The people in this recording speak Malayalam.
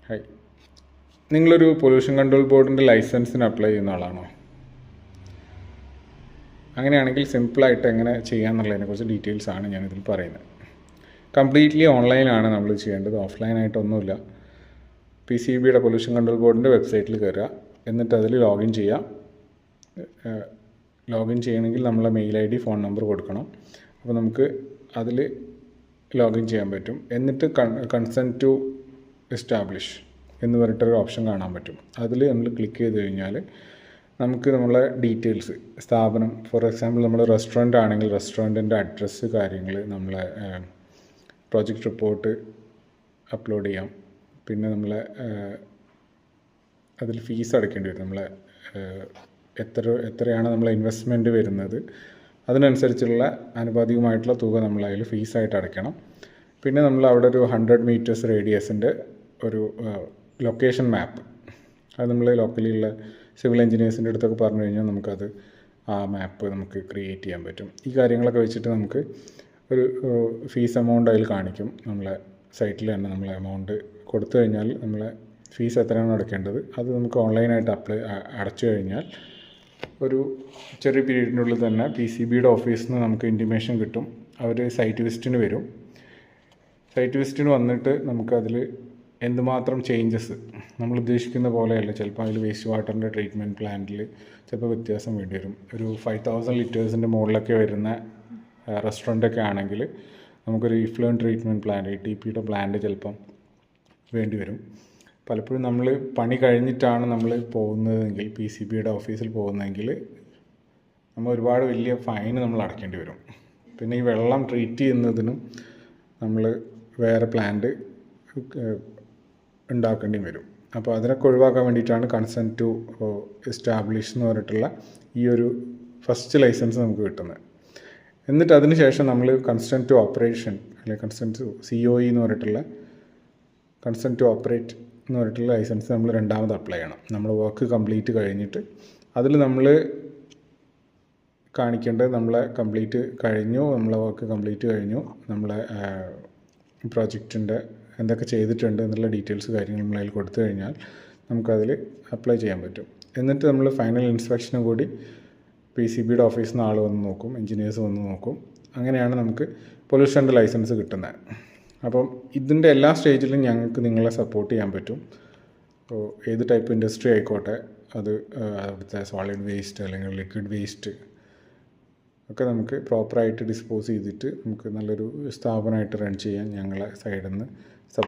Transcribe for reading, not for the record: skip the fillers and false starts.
ഹായ്, നിങ്ങളൊരു പൊല്യൂഷൻ കൺട്രോൾ ബോർഡിൻ്റെ ലൈസൻസിന് അപ്ലൈ ചെയ്യുന്ന ആളാണോ? അങ്ങനെയാണെങ്കിൽ സിമ്പിളായിട്ട് എങ്ങനെ ചെയ്യാമെന്നുള്ളതിനെക്കുറിച്ച് ഡീറ്റെയിൽസാണ് ഞാനിതിൽ പറയുന്നത്. കംപ്ലീറ്റ്ലി ഓൺലൈനാണ് നമ്മൾ ചെയ്യേണ്ടത്, ഓഫ്ലൈനായിട്ടൊന്നുമില്ല. PCBയുടെ പൊല്യൂഷൻ കൺട്രോൾ ബോർഡിൻ്റെ വെബ്സൈറ്റിൽ കയറുക, എന്നിട്ട് അതിൽ ലോഗിൻ ചെയ്യുക. ലോഗിൻ ചെയ്യണമെങ്കിൽ നമ്മളെ മെയിൽ ID, ഫോൺ നമ്പർ കൊടുക്കണം. അപ്പോൾ നമുക്ക് അതിൽ ലോഗിൻ ചെയ്യാൻ പറ്റും. എന്നിട്ട് കൺസെൻറ്റ് ടു എസ്റ്റാബ്ലിഷ് എന്ന് പറഞ്ഞിട്ടൊരു ഓപ്ഷൻ കാണാൻ പറ്റും. അതിൽ നമ്മൾ ക്ലിക്ക് ചെയ്ത് കഴിഞ്ഞാൽ നമുക്ക് നമ്മളെ ഡീറ്റെയിൽസ്, സ്ഥാപനം, ഫോർ എക്സാമ്പിൾ നമ്മൾ റെസ്റ്റോറൻ്റ് ആണെങ്കിൽ റെസ്റ്റോറൻറ്റിൻ്റെ അഡ്രസ്സ്, കാര്യങ്ങൾ, നമ്മളെ പ്രോജക്റ്റ് റിപ്പോർട്ട് അപ്ലോഡ് ചെയ്യാം. പിന്നെ നമ്മളെ അതിൽ ഫീസ് അടയ്ക്കേണ്ടി വരും. നമ്മളെ എത്രയാണ് നമ്മളെ ഇൻവെസ്റ്റ്മെൻറ്റ് വരുന്നത്, അതിനനുസരിച്ചുള്ള ആനുപാതികമായിട്ടുള്ള തുക നമ്മളതിൽ ഫീസായിട്ട് അടയ്ക്കണം. പിന്നെ നമ്മൾ അവിടെ ഒരു 100 മീറ്റേഴ്സ് റേഡിയസിൻ്റെ ഒരു ലൊക്കേഷൻ മാപ്പ്, അത് നമ്മൾ ലോക്കലിയുള്ള സിവിൽ എഞ്ചിനീയേഴ്സിൻ്റെ അടുത്തൊക്കെ പറഞ്ഞു കഴിഞ്ഞാൽ നമുക്കത് ആ മാപ്പ് നമുക്ക് ക്രിയേറ്റ് ചെയ്യാൻ പറ്റും. ഈ കാര്യങ്ങളൊക്കെ വെച്ചിട്ട് നമുക്ക് ഒരു ഫീസ് എമൗണ്ട് അതിൽ കാണിക്കും. നമ്മളെ സൈറ്റിൽ തന്നെ നമ്മൾ എമൗണ്ട് കൊടുത്തു കഴിഞ്ഞാൽ നമ്മളെ ഫീസ് എത്രയാണ് അടയ്ക്കേണ്ടത് അത് നമുക്ക് ഓൺലൈനായിട്ട് അടച്ചു കഴിഞ്ഞാൽ ഒരു ചെറിയ പീരീഡിനുള്ളിൽ തന്നെ PCBയുടെ ഓഫീസിൽ നിന്ന് നമുക്ക് ഇൻറ്റിമേഷൻ കിട്ടും. അവർ സൈറ്റ് വിസിറ്റിന് വരും. സൈറ്റ് വിസിറ്റിന് വന്നിട്ട് നമുക്കതിൽ എന്തുമാത്രം ചേഞ്ചസ്, നമ്മൾ ഉദ്ദേശിക്കുന്ന പോലെയല്ല, ചിലപ്പോൾ അതിൽ വേസ്റ്റ് വാട്ടറിൻ്റെ ട്രീറ്റ്മെൻറ്റ് പ്ലാന്റിൽ ചിലപ്പോൾ വ്യത്യാസം വേണ്ടി വരും. ഒരു 5000 ലിറ്റേഴ്സിൻ്റെ മുകളിലൊക്കെ വരുന്ന റെസ്റ്റോറൻറ്റൊക്കെ ആണെങ്കിൽ നമുക്കൊരു ഇഫ്ലൂവൻറ്റ് ട്രീറ്റ്മെൻറ്റ് പ്ലാന്റ്, ETPയുടെ പ്ലാന്റ് ചിലപ്പം വേണ്ടി വരും. പലപ്പോഴും നമ്മൾ പണി കഴിഞ്ഞിട്ടാണ് നമ്മൾ പോകുന്നതെങ്കിൽ, PCBയുടെ ഓഫീസിൽ പോകുന്നതെങ്കിൽ നമ്മൾ ഒരുപാട് വലിയ ഫൈൻ നമ്മൾ അടയ്ക്കേണ്ടി വരും. പിന്നെ ഈ വെള്ളം ട്രീറ്റ് ചെയ്യുന്നതിനും നമ്മൾ വേറെ പ്ലാന്റ് ഉണ്ടാക്കേണ്ടി വരും. അപ്പോൾ അതിനൊക്കെ ഒഴിവാക്കാൻ വേണ്ടിയിട്ടാണ് കൺസെൻറ്റ് ടു എസ്റ്റാബ്ലിഷ് എന്ന് പറഞ്ഞിട്ടുള്ള ഈ ഒരു ഫസ്റ്റ് ലൈസൻസ് നമുക്ക് കിട്ടുന്നത്. എന്നിട്ട് അതിന് ശേഷം നമ്മൾ കൺസെൻറ്റ് ടു ഓപ്പറേഷൻ അല്ലെങ്കിൽ കൺസെൻറ്റ് ടു COE എന്ന് പറഞ്ഞിട്ടുള്ള കൺസെൻറ്റ് ടു ഓപ്പറേറ്റ് എന്ന് പറഞ്ഞിട്ടുള്ള ലൈസൻസ് നമ്മൾ രണ്ടാമത് അപ്ലൈ ചെയ്യണം. നമ്മൾ വർക്ക് കംപ്ലീറ്റ് കഴിഞ്ഞിട്ട് അതിൽ നമ്മൾ കാണിക്കേണ്ടത് നമ്മളെ കംപ്ലീറ്റ് കഴിഞ്ഞു, നമ്മളെ വർക്ക് കംപ്ലീറ്റ് കഴിഞ്ഞു, നമ്മളെ പ്രോജക്റ്റിൻ്റെ എന്തൊക്കെ ചെയ്തിട്ടുണ്ട് എന്നുള്ള ഡീറ്റെയിൽസ് കാര്യങ്ങൾ നമ്മളതിൽ കൊടുത്തു കഴിഞ്ഞാൽ നമുക്കതിൽ അപ്ലൈ ചെയ്യാൻ പറ്റും. എന്നിട്ട് നമ്മൾ ഫൈനൽ ഇൻസ്പെക്ഷനും കൂടി PCBയുടെ ഓഫീസിൽ നിന്ന് ആൾ വന്ന് നോക്കും, എൻജിനീയേഴ്സ് വന്ന് നോക്കും. അങ്ങനെയാണ് നമുക്ക് പൊല്യൂഷൻ്റെ ലൈസൻസ് കിട്ടുന്നത്. അപ്പം ഇതിൻ്റെ എല്ലാ സ്റ്റേജിലും ഞങ്ങൾക്ക് നിങ്ങളെ സപ്പോർട്ട് ചെയ്യാൻ പറ്റും. അപ്പോൾ ഏത് ടൈപ്പ് ഇൻഡസ്ട്രി ആയിക്കോട്ടെ, അത് അവിടുത്തെ സോളിഡ് വേസ്റ്റ് അല്ലെങ്കിൽ ലിക്വിഡ് വേസ്റ്റ് ഒക്കെ നമുക്ക് പ്രോപ്പറായിട്ട് ഡിസ്പോസ് ചെയ്തിട്ട് നമുക്ക് നല്ലൊരു സ്ഥാപനമായിട്ട് റൺ ചെയ്യാൻ ഞങ്ങളെ സൈഡിൽ നിന്ന്